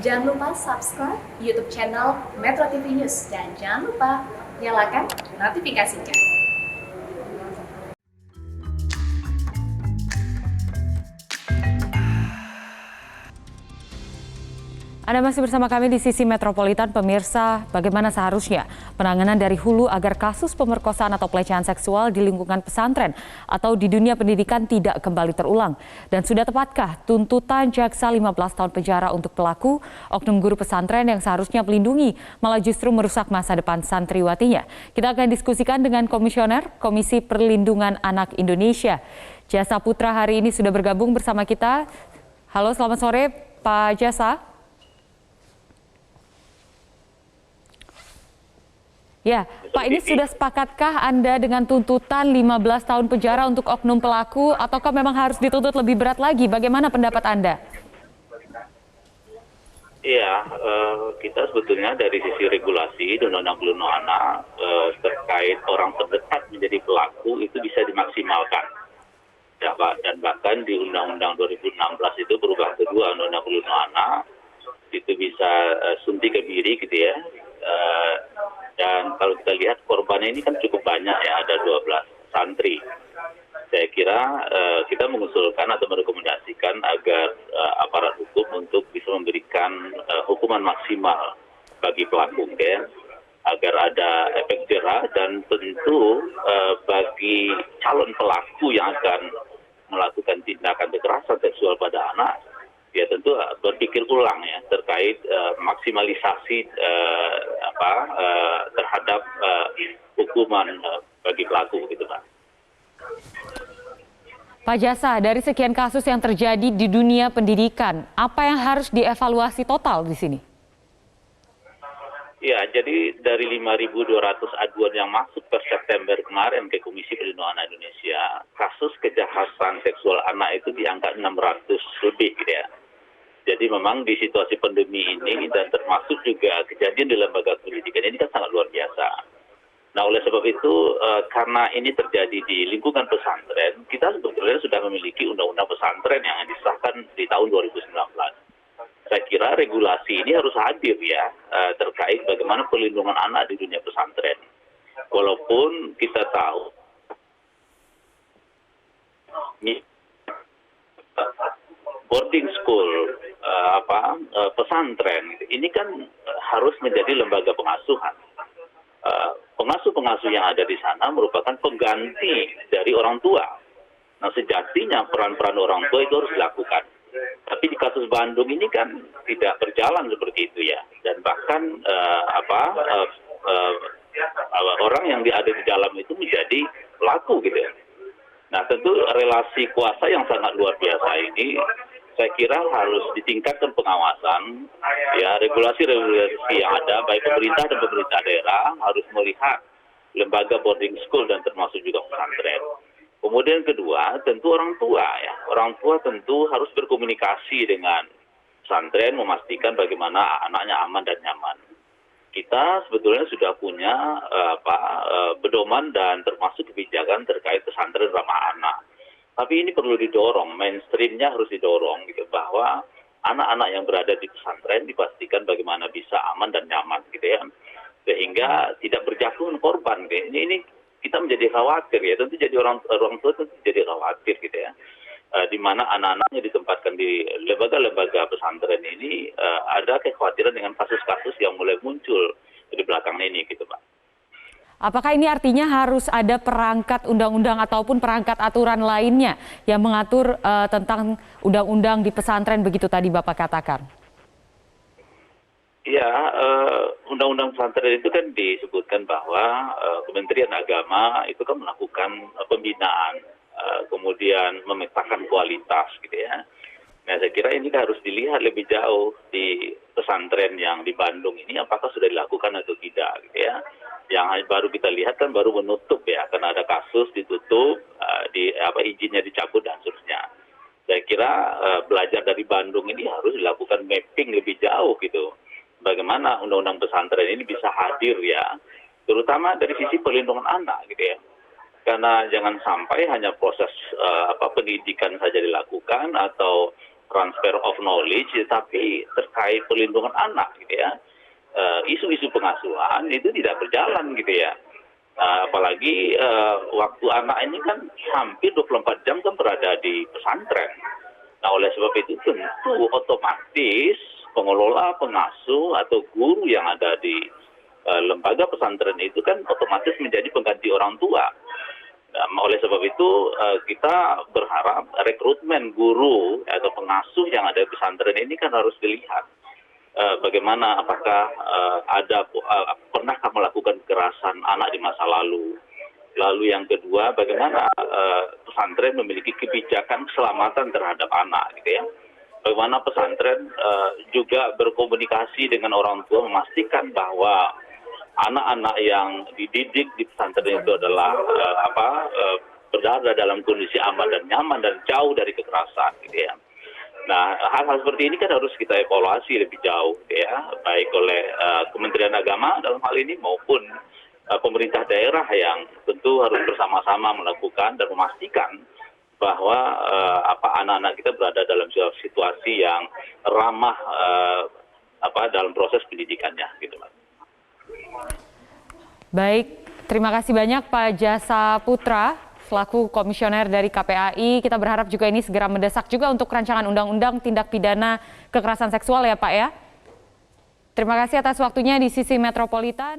Jangan lupa subscribe YouTube channel Metro TV News dan jangan lupa nyalakan notifikasinya. Anda masih bersama kami di Sisi Metropolitan. Pemirsa, bagaimana seharusnya penanganan dari hulu agar kasus pemerkosaan atau pelecehan seksual di lingkungan pesantren atau di dunia pendidikan tidak kembali terulang? Dan sudah tepatkah tuntutan jaksa 15 tahun penjara untuk pelaku oknum guru pesantren yang seharusnya melindungi malah justru merusak masa depan santriwatinya? Kita akan diskusikan dengan Komisioner Komisi Perlindungan Anak Indonesia, Jasa Putra, hari ini sudah bergabung bersama kita. Halo, selamat sore Pak Jasa. Ya, Pak, ini sudah sepakatkah Anda dengan tuntutan 15 tahun penjara untuk oknum pelaku ataukah memang harus dituntut lebih berat lagi? Bagaimana pendapat Anda? Iya, kita sebetulnya dari sisi regulasi di Undang-Undang Perlindungan Anak terkait orang terdekat menjadi pelaku itu bisa dimaksimalkan. Ya, Pak, dan bahkan di Undang-Undang 2016 itu perubahan kedua Undang-Undang Perlindungan Anak itu bisa suntik kebiri gitu ya. Dan kalau kita lihat korbannya ini kan cukup banyak ya, ada 12 santri. Saya kira kita mengusulkan atau merekomendasikan agar aparat hukum untuk bisa memberikan hukuman maksimal bagi pelaku, ya, agar ada efek jerah dan tentu bagi calon pelaku yang akan melakukan tindakan kekerasan seksual pada anak, ya tentu berpikir ulang ya terkait maksimalisasi terhadap hukuman bagi pelaku gitu, Pak. Pak Jasa, dari sekian kasus yang terjadi di dunia pendidikan, apa yang harus dievaluasi total di sini? Ya, jadi dari 5.200 aduan yang masuk per September kemarin ke Komisi Perlindungan Anak Indonesia, kasus kejahatan seksual anak itu di angka 600 lebih gitu ya. Jadi memang di situasi pandemi ini dan termasuk juga kejadian di lembaga pendidikan ini kan sangat luar biasa. Nah, oleh sebab itu karena ini terjadi di lingkungan pesantren, kita sebetulnya sudah memiliki undang-undang pesantren yang disahkan di tahun 2019. Saya kira regulasi ini harus hadir ya terkait bagaimana perlindungan anak di dunia pesantren. Walaupun kita tahu boarding school, pesantren, ini kan harus menjadi lembaga pengasuhan. Pengasuh-pengasuh yang ada di sana merupakan pengganti dari orang tua. Nah, sejatinya peran-peran orang tua itu harus dilakukan. Tapi di kasus Bandung ini kan tidak berjalan seperti itu ya. Dan bahkan orang yang ada di dalam itu menjadi pelaku gitu ya. Nah, tentu relasi kuasa yang sangat luar biasa ini saya kira harus ditingkatkan pengawasan, ya regulasi-regulasi yang ada, baik pemerintah dan pemerintah daerah harus melihat lembaga boarding school dan termasuk juga pesantren. Kemudian kedua, tentu orang tua ya, orang tua tentu harus berkomunikasi dengan pesantren, memastikan bagaimana anaknya aman dan nyaman. Kita sebetulnya sudah punya pedoman dan termasuk kebijakan terkait pesantren ramah anak. Tapi ini perlu didorong, mainstreamnya harus didorong gitu, bahwa anak-anak yang berada di pesantren dipastikan bagaimana bisa aman dan nyaman gitu ya, sehingga tidak berjatuhan korban. Gitu. Ini kita menjadi khawatir ya, tentu jadi orang tua tentu jadi khawatir gitu ya, di mana anak-anaknya ditempatkan di lembaga-lembaga pesantren ini ada kekhawatiran dengan kasus-kasus yang mulai muncul di belakang ini gitu, Pak. Apakah ini artinya harus ada perangkat undang-undang ataupun perangkat aturan lainnya yang mengatur tentang undang-undang di pesantren begitu tadi Bapak katakan? Ya, undang-undang pesantren itu kan disebutkan bahwa Kementerian Agama itu kan melakukan pembinaan, kemudian memetakan kualitas gitu ya. Nah, saya kira ini harus dilihat lebih jauh di pesantren yang di Bandung ini apakah sudah dilakukan atau tidak gitu ya. Yang baru kita lihat kan baru menutup ya, karena ada kasus ditutup, izinnya dicabut dan seterusnya. Saya kira belajar dari Bandung ini harus dilakukan mapping lebih jauh gitu. Bagaimana undang-undang pesantren ini bisa hadir ya, terutama dari sisi perlindungan anak gitu ya. Karena jangan sampai hanya proses pendidikan saja dilakukan atau transfer of knowledge, tapi terkait perlindungan anak gitu ya. Isu-isu pengasuhan itu tidak berjalan gitu ya. Apalagi waktu anak ini kan hampir 24 jam kan berada di pesantren. Nah, oleh sebab itu tentu otomatis pengelola, pengasuh atau guru yang ada di lembaga pesantren itu kan otomatis menjadi pengganti orang tua. Nah, oleh sebab itu kita berharap rekrutmen guru atau pengasuh yang ada di pesantren ini kan harus dilihat bagaimana, apakah pernahkah melakukan kekerasan anak di masa lalu. Lalu yang kedua, bagaimana pesantren memiliki kebijakan keselamatan terhadap anak gitu ya. Bagaimana pesantren juga berkomunikasi dengan orang tua memastikan bahwa anak-anak yang dididik di pesantren itu adalah berada dalam kondisi aman dan nyaman dan jauh dari kekerasan gitu ya. Nah, hal-hal seperti ini kan harus kita evaluasi lebih jauh ya, baik oleh Kementerian Agama dalam hal ini maupun pemerintah daerah yang tentu harus bersama-sama melakukan dan memastikan bahwa anak-anak kita berada dalam situasi yang ramah dalam proses pendidikannya gitu, Mas. Baik, terima kasih banyak Pak Jasa Putra selaku komisioner dari KPAI. Kita berharap juga ini segera mendesak juga untuk rancangan undang-undang tindak pidana kekerasan seksual ya Pak ya. Terima kasih atas waktunya di Sisi Metropolitan.